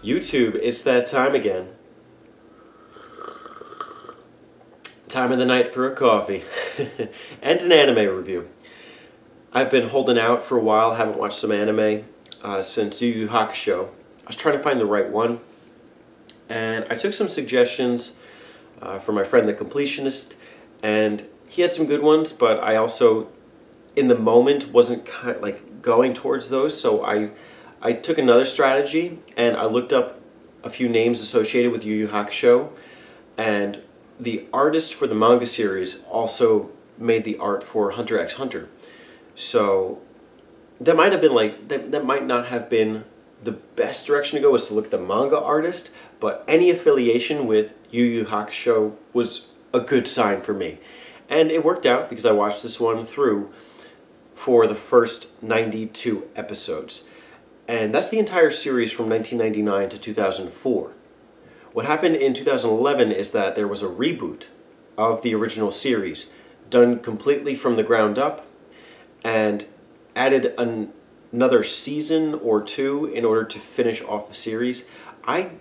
YouTube, it's that time again. Time of the night for a coffee and an anime review. I've been holding out for a while, haven't watched some anime since Yu Yu Hakusho. I was trying to find the right one, and I took some suggestions from my friend the Completionist, and he has some good ones, but I also, in the moment, wasn't going towards those, so I took another strategy, and I looked up a few names associated with Yu Yu Hakusho, and the artist for the manga series also made the art for Hunter x Hunter. So that might have been that might not have been the best direction to go, was to look at the manga artist, but any affiliation with Yu Yu Hakusho was a good sign for me. And it worked out because I watched this one through for the first 92 episodes. And that's the entire series from 1999 to 2004. What happened in 2011 is that there was a reboot of the original series, done completely from the ground up, and added another season or two in order to finish off the series. I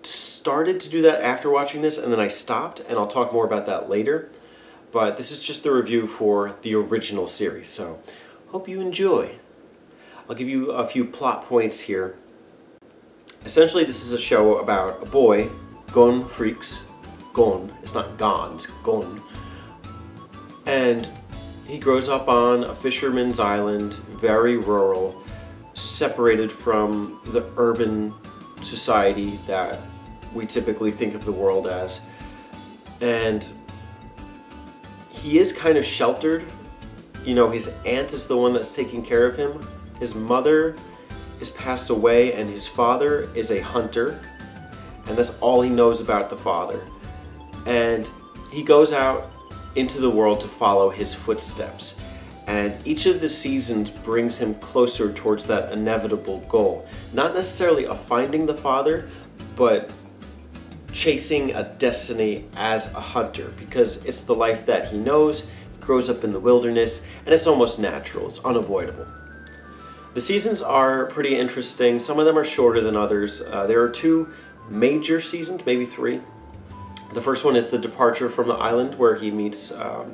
started to do that after watching this, and then I stopped, and I'll talk more about that later. But this is just the review for the original series, so hope you enjoy. I'll give you a few plot points here. Essentially, this is a show about a boy, Gon Freaks. Gon, it's not Gon, it's Gon. And he grows up on a fisherman's island, very rural, separated from the urban society that we typically think of the world as. And he is kind of sheltered. You know, his aunt is the one that's taking care of him. His mother is passed away, and his father is a hunter, and that's all he knows about the father. And he goes out into the world to follow his footsteps, and each of the seasons brings him closer towards that inevitable goal. Not necessarily of finding the father, but chasing a destiny as a hunter, because it's the life that he knows. He grows up in the wilderness, and it's almost natural, it's unavoidable. The seasons are pretty interesting. Some of them are shorter than others. There are two major seasons, maybe three. The first one is the departure from the island, where he meets a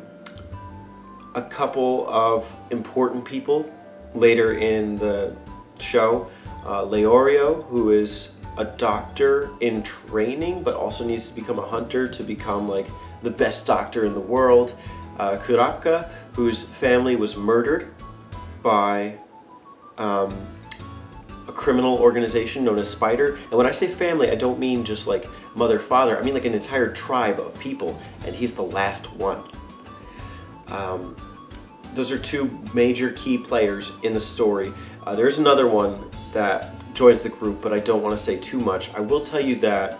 couple of important people later in the show. Leorio, who is a doctor in training, but also needs to become a hunter to become like the best doctor in the world. Kuraka, whose family was murdered by a criminal organization known as Spider. And when I say family, I don't mean just like mother, father. I mean like an entire tribe of people, and he's the last one. Those are two major key players in the story. There's another one that joins the group, but I don't want to say too much. I will tell you that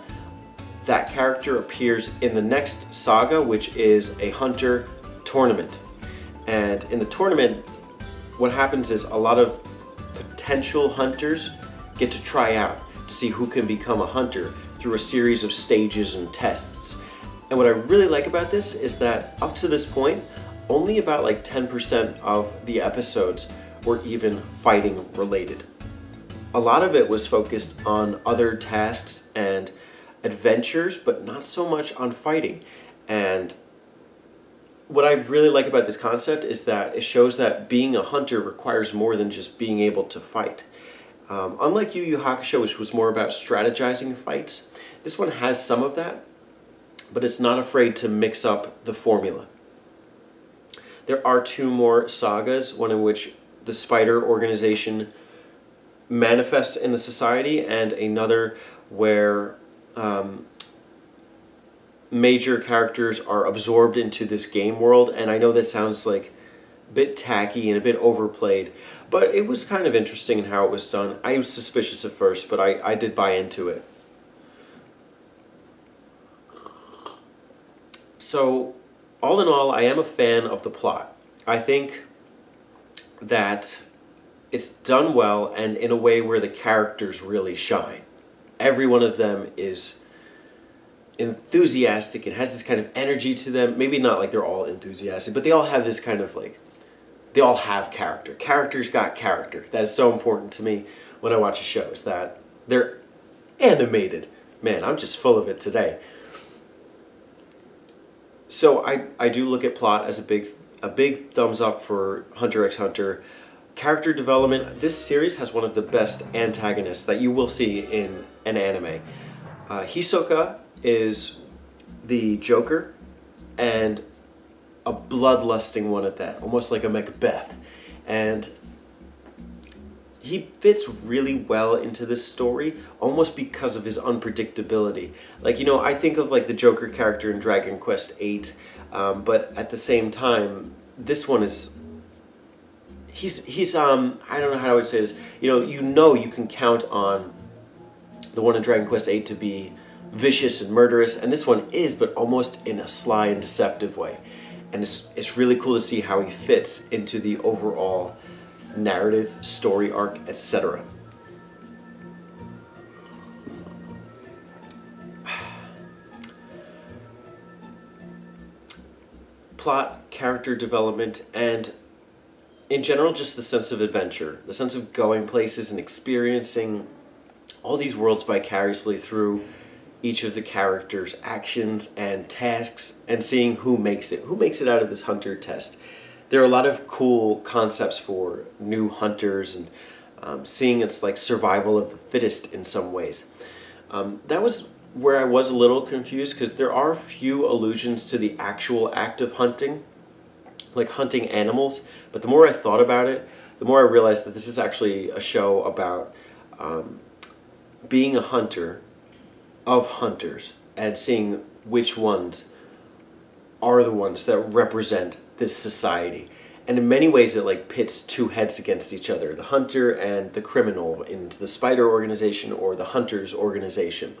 that character appears in the next saga, which is a hunter tournament. And in the tournament, what happens is a lot of potential hunters get to try out to see who can become a hunter through a series of stages and tests. And what I really like about this is that up to this point, only about like 10% of the episodes were even fighting related. A lot of it was focused on other tasks and adventures, but not so much on fighting. And what I really like about this concept is that it shows that being a hunter requires more than just being able to fight. Unlike Yu Yu Hakusho, which was more about strategizing fights, this one has some of that, but it's not afraid to mix up the formula. There are two more sagas, one in which the Spider organization manifests in the society, and another where major characters are absorbed into this game world. And I know that sounds like a bit tacky and a bit overplayed, but it was kind of interesting in how it was done. I was suspicious at first, but I did buy into it. So, all in all, I am a fan of the plot. I think that it's done well, and in a way where the characters really shine. Every one of them is enthusiastic and has this kind of energy to them. Maybe not like they're all enthusiastic, but they all have this kind of like, they all have character. Characters got character. That is so important to me when I watch a show, is that they're animated. Man, I'm just full of it today. So I do look at plot as a big thumbs up for Hunter x Hunter. Character development, this series has one of the best antagonists that you will see in an anime. Hisoka is the Joker, and a bloodlusting one at that, almost like a Macbeth. And he fits really well into this story, almost because of his unpredictability. Like, you know, I think of like the Joker character in Dragon Quest VIII, but at the same time, this one is... He's I don't know how I would say this. You know you can count on the one in Dragon Quest VIII to be vicious and murderous, and this one is, but almost in a sly and deceptive way. And it's really cool to see how he fits into the overall narrative, story arc, etc. Plot, character development, and in general, just the sense of adventure, the sense of going places and experiencing all these worlds vicariously through each of the characters' actions and tasks, and seeing who makes it out of this hunter test. There are a lot of cool concepts for new hunters, and seeing it's like survival of the fittest in some ways. That was where I was a little confused, because there are few allusions to the actual act of hunting, like hunting animals, but the more I thought about it, the more I realized that this is actually a show about being a hunter of hunters and seeing which ones are the ones that represent this society. And in many ways it like pits two heads against each other, the hunter and the criminal in the spider organization or the hunters organization.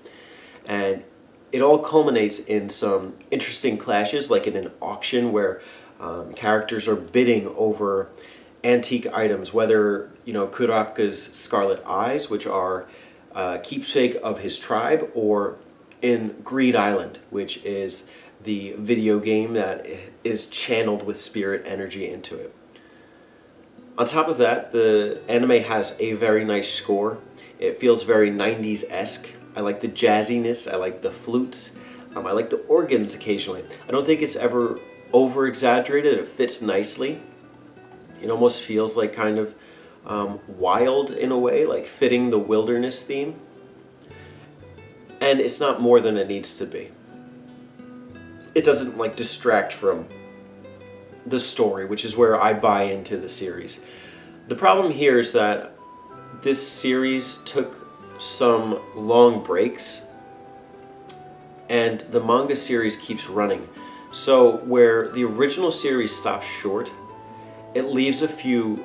And it all culminates in some interesting clashes, like in an auction where characters are bidding over antique items, whether, you know, Kurapika's scarlet eyes, which are keepsake of his tribe, or in Greed Island, which is the video game that is channeled with spirit energy into it. On top of that, the anime has a very nice score. It feels very 90s-esque. I like the jazziness, I like the flutes, I like the organs occasionally. I don't think it's ever over-exaggerated, it fits nicely. It almost feels like kind of wild in a way, like fitting the wilderness theme. And it's not more than it needs to be. It doesn't like distract from the story, which is where I buy into the series. The problem here is that this series took some long breaks, and the manga series keeps running. So where the original series stops short, it leaves a few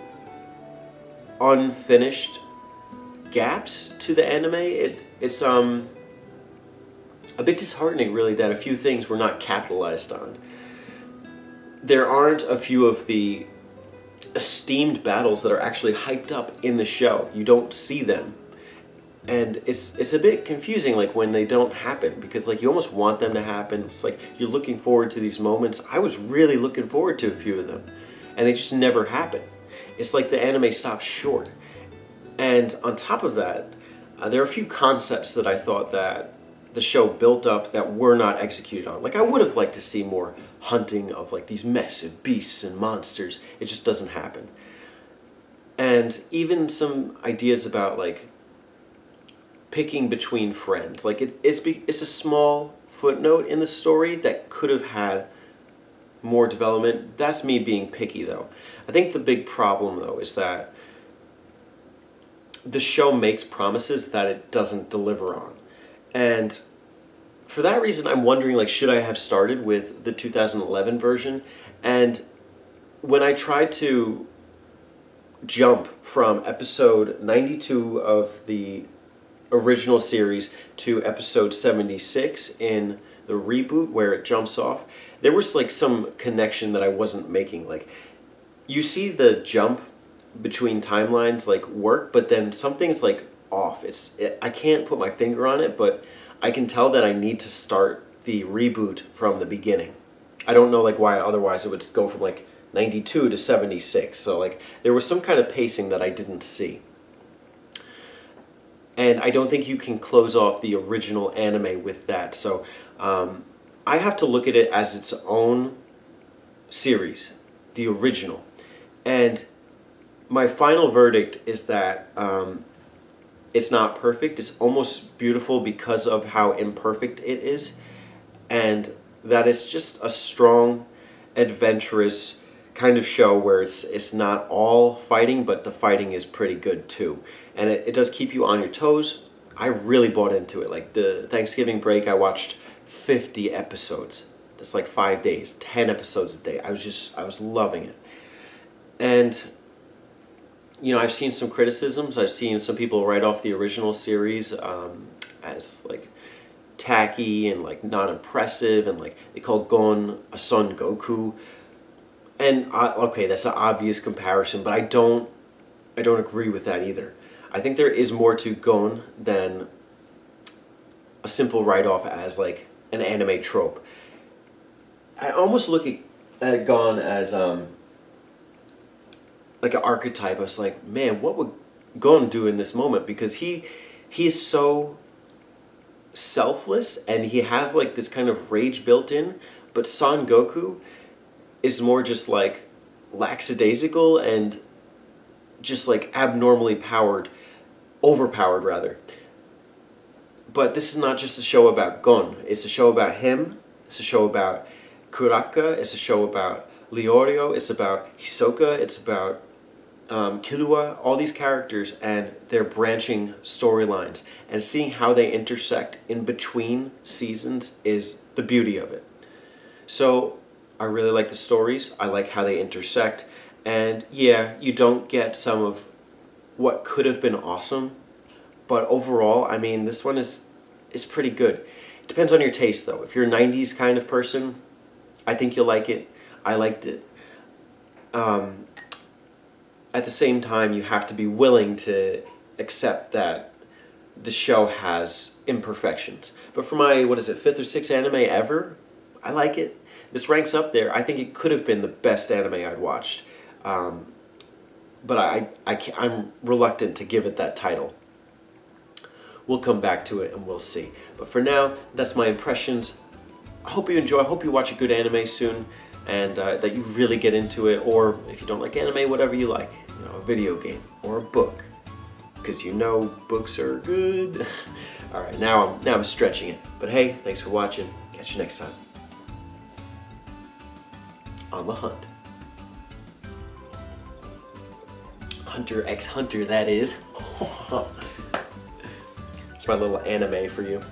unfinished gaps to the anime. It's a bit disheartening, really, that a few things were not capitalized on. There aren't a few of the esteemed battles that are actually hyped up in the show. You don't see them. And it's a bit confusing, like, when they don't happen, because like you almost want them to happen. It's like you're looking forward to these moments. I was really looking forward to a few of them, and they just never happen. It's like the anime stops short. And on top of that, there are a few concepts that I thought that the show built up that were not executed on. Like, I would have liked to see more hunting of like these massive beasts and monsters. It just doesn't happen. And even some ideas about like picking between friends. Like it's a small footnote in the story that could have had more development. That's me being picky, though. I think the big problem, though, is that the show makes promises that it doesn't deliver on. And for that reason, I'm wondering, like, should I have started with the 2011 version? And when I tried to jump from episode 92 of the original series to episode 76 in the reboot where it jumps off, there was like some connection that I wasn't making. Like, you see the jump between timelines like work, but then something's like off. I can't put my finger on it, but I can tell that I need to start the reboot from the beginning. I don't know like why, otherwise it would go from like 92 to 76. So like there was some kind of pacing that I didn't see. And I don't think you can close off the original anime with that. So I have to look at it as its own series, the original. And my final verdict is that it's not perfect. It's almost beautiful because of how imperfect it is. And that it's just a strong, adventurous kind of show where it's not all fighting, but the fighting is pretty good too. And it does keep you on your toes. I really bought into it. Like the Thanksgiving break, I watched 50 episodes. That's like 5 days, 10 episodes a day. I was loving it. And you know, I've seen some criticisms. I've seen some people write off the original series as like tacky and like not impressive, and like they call Gon a Son Goku. And okay, that's an obvious comparison, but I don't agree with that either. I think there is more to Gon than a simple write-off as like an anime trope. I almost look at Gon as like an archetype. I was like, man, what would Gon do in this moment? Because he is so selfless and he has like this kind of rage built in, but Son Goku is more just like lackadaisical and just like abnormally overpowered rather. But this is not just a show about Gon. It's a show about him. It's a show about Kurapika. It's a show about Leorio. It's about Hisoka. It's about Killua. All these characters and their branching storylines. And seeing how they intersect in between seasons is the beauty of it. So I really like the stories. I like how they intersect. And yeah, you don't get some of what could have been awesome. But overall, I mean, this one is pretty good. It depends on your taste, though. If you're a 90s kind of person, I think you'll like it. I liked it. At the same time, you have to be willing to accept that the show has imperfections. But for my, what is it, 5th or 6th anime ever, I like it. This ranks up there. I think it could have been the best anime I'd watched. But I'm reluctant to give it that title. We'll come back to it and we'll see. But for now, that's my impressions. I hope you enjoy. I hope you watch a good anime soon, and that you really get into it. Or if you don't like anime, whatever you like, you know, a video game or a book, because you know books are good. All right, now I'm stretching it. But hey, thanks for watching. Catch you next time. On the hunt. Hunter x Hunter, that is. It's my little anime for you.